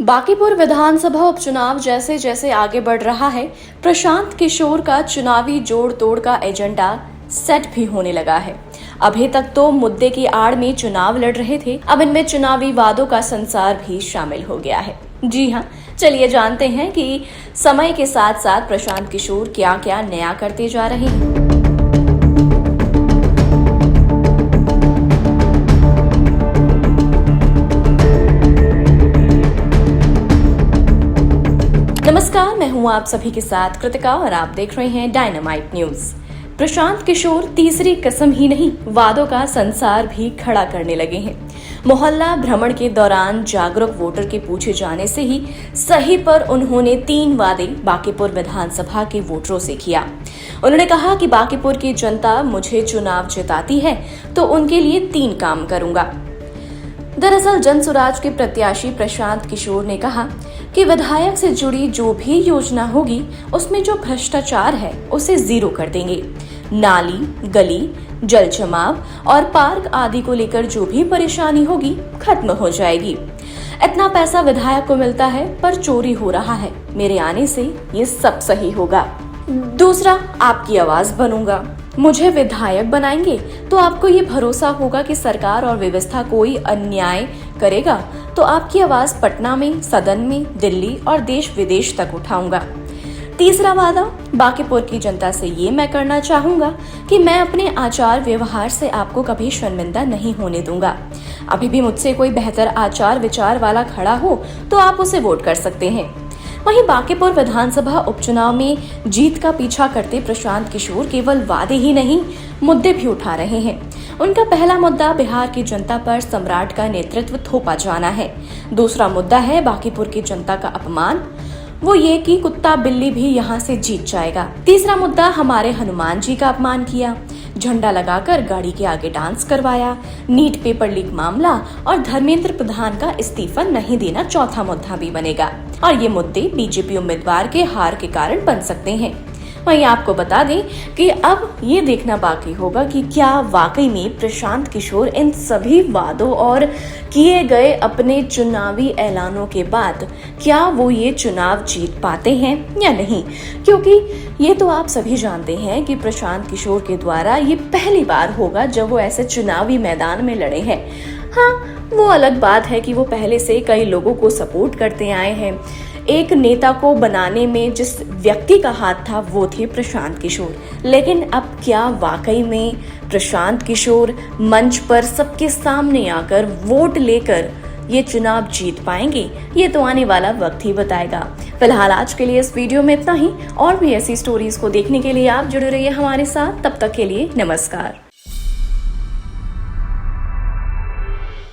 बांकीपुर विधानसभा उपचुनाव जैसे जैसे आगे बढ़ रहा है, प्रशांत किशोर का चुनावी जोड़ तोड़ का एजेंडा सेट भी होने लगा है। अभी तक तो मुद्दे की आड़ में चुनाव लड़ रहे थे, अब इनमें चुनावी वादों का संसार भी शामिल हो गया है। जी हाँ, चलिए जानते हैं कि समय के साथ साथ प्रशांत किशोर क्या क्या नया करते जा रहे हैं। नमस्कार, मैं हूं आप सभी के साथ कृतिका और आप देख रहे हैं डायनामाइट न्यूज। प्रशांत किशोर तीसरी कसम ही नहीं, वादों का संसार भी खड़ा करने लगे हैं। मोहल्ला भ्रमण के दौरान जागरूक वोटर के पूछे जाने से ही सही पर उन्होंने 3 वादे बांकीपुर विधानसभा के वोटरों से किया। उन्होंने कहा कि बांकीपुर की जनता मुझे चुनाव जिताती है तो उनके लिए 3 काम करूंगा। दरअसल जनसुराज के प्रत्याशी प्रशांत किशोर ने कहा कि विधायक से जुड़ी जो भी योजना होगी उसमें जो भ्रष्टाचार है उसे 0 कर देंगे। नाली, गली, जल जमाव और पार्क आदि को लेकर जो भी परेशानी होगी खत्म हो जाएगी। इतना पैसा विधायक को मिलता है पर चोरी हो रहा है, मेरे आने से ये सब सही होगा। दूसरा, आपकी आवाज बनूंगा। मुझे विधायक बनाएंगे तो आपको ये भरोसा होगा कि सरकार और व्यवस्था कोई अन्याय करेगा तो आपकी आवाज पटना में, सदन में, दिल्ली और देश विदेश तक उठाऊंगा। तीसरा वादा, बांकीपुर की जनता से ये मैं करना चाहूंगा कि मैं अपने आचार व्यवहार से आपको कभी शर्मिंदा नहीं होने दूंगा। अभी भी मुझसे कोई बेहतर आचार विचार वाला खड़ा हो तो आप उसे वोट कर सकते हैं। वहीं बांकीपुर विधानसभा उपचुनाव में जीत का पीछा करते प्रशांत किशोर केवल वादे ही नहीं, मुद्दे भी उठा रहे हैं। उनका पहला मुद्दा बिहार की जनता पर सम्राट का नेतृत्व थोपा जाना है। दूसरा मुद्दा है बांकीपुर की जनता का अपमान, वो ये कि कुत्ता बिल्ली भी यहाँ से जीत जाएगा। तीसरा मुद्दा, हमारे हनुमान जी का अपमान किया, झंडा लगाकर गाड़ी के आगे डांस करवाया, नीट पेपर लीक मामला और धर्मेंद्र प्रधान का इस्तीफा नहीं देना चौथा मुद्दा भी बनेगा। और ये मुद्दे बीजेपी उम्मीदवार के हार के कारण बन सकते हैं। वहीं आपको बता दें कि अब ये देखना बाकी होगा कि क्या वाकई में प्रशांत किशोर इन सभी वादों और किए गए अपने चुनावी ऐलानों के बाद क्या वो ये चुनाव जीत पाते हैं या नहीं, क्योंकि ये तो आप सभी जानते हैं कि प्रशांत किशोर के द्वारा ये पहली बार होगा जब वो ऐसे चुनावी मैदान में लड़े हैं। हाँ, वो अलग बात है कि वो पहले से कई लोगों को सपोर्ट करते आए हैं। एक नेता को बनाने में जिस व्यक्ति का हाथ था वो थे प्रशांत किशोर, लेकिन अब क्या वाकई में प्रशांत किशोर मंच पर सबके सामने आकर वोट लेकर ये चुनाव जीत पाएंगे? ये तो आने वाला वक्त ही बताएगा। फिलहाल आज के लिए इस वीडियो में इतना ही। और भी ऐसी स्टोरीज को देखने के लिए आप जुड़े रहिए हमारे साथ। तब तक के लिए नमस्कार।